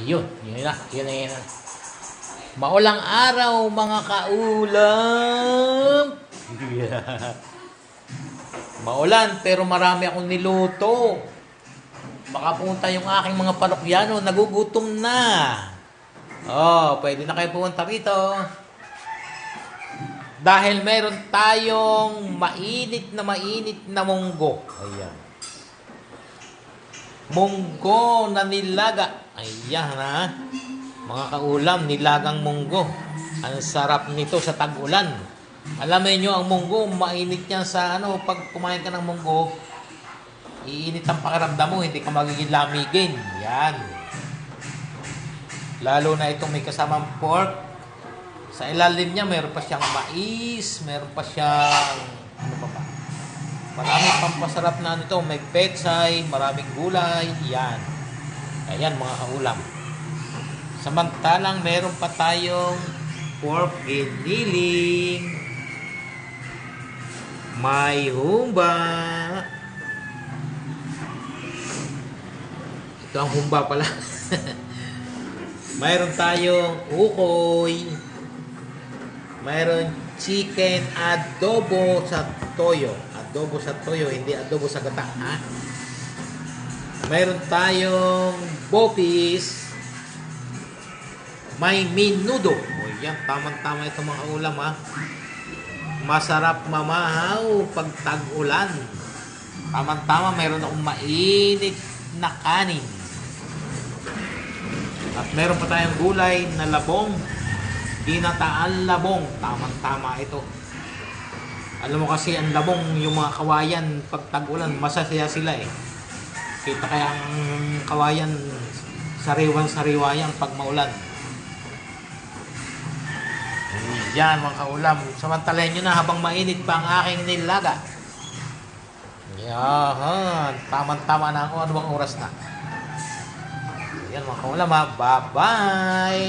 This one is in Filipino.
Yun na. Yun na. Maulang araw, mga kaulam. Maulan, pero marami akong niluto. Makapunta yung aking mga parokyano, nagugutom na. Pwede na kayo pumunta rito. Dahil meron tayong mainit na munggo. Ayan. Munggo na nilaga. Ayan ha. Mga kaulam, nilagang munggo. Ang sarap nito sa tag-ulan. Alam niyo ang munggo, mainit yan sa pag kumain ka ng munggo, iinit ang pakiramdam mo, hindi ka magiging lamigin. Yan. Lalo na itong may kasamang pork. Sa ilalim niya, meron pa siyang mais, meron pa siyang, maraming pampasarap na ito. May pechay, maraming gulay. Yan. Ayan mga kaulam. Samantalang meron pa tayong pork giniling. May humba. Ito ang humba pala. Mayroon tayong ukoy. Mayroon chicken adobo sa toyo. Adobo sa toyo, hindi adobo sa gata. Ha? Mayroon tayong bopis. May minudo. Yan, tamang-tama ito mga ulam ha. Masarap mamahaw pag tag-ulan. Tamang-tama, mayroon akong mainit na kanin. At meron pa tayong gulay na labong. Ginataan labong. Tamang-tama ito. Alam mo kasi ang labong, yung mga kawayan pag tag-ulan, masasaya sila eh. Kita kaya ang kawayan sariwan-sariwa yan pag maulan. Yan mga kaulam. Samantalahin nyo na habang mainit pa ang aking nilaga. Yan. Tama-tama na ako. Ano bang oras na? Yan mga kaulam ha. Bye-bye!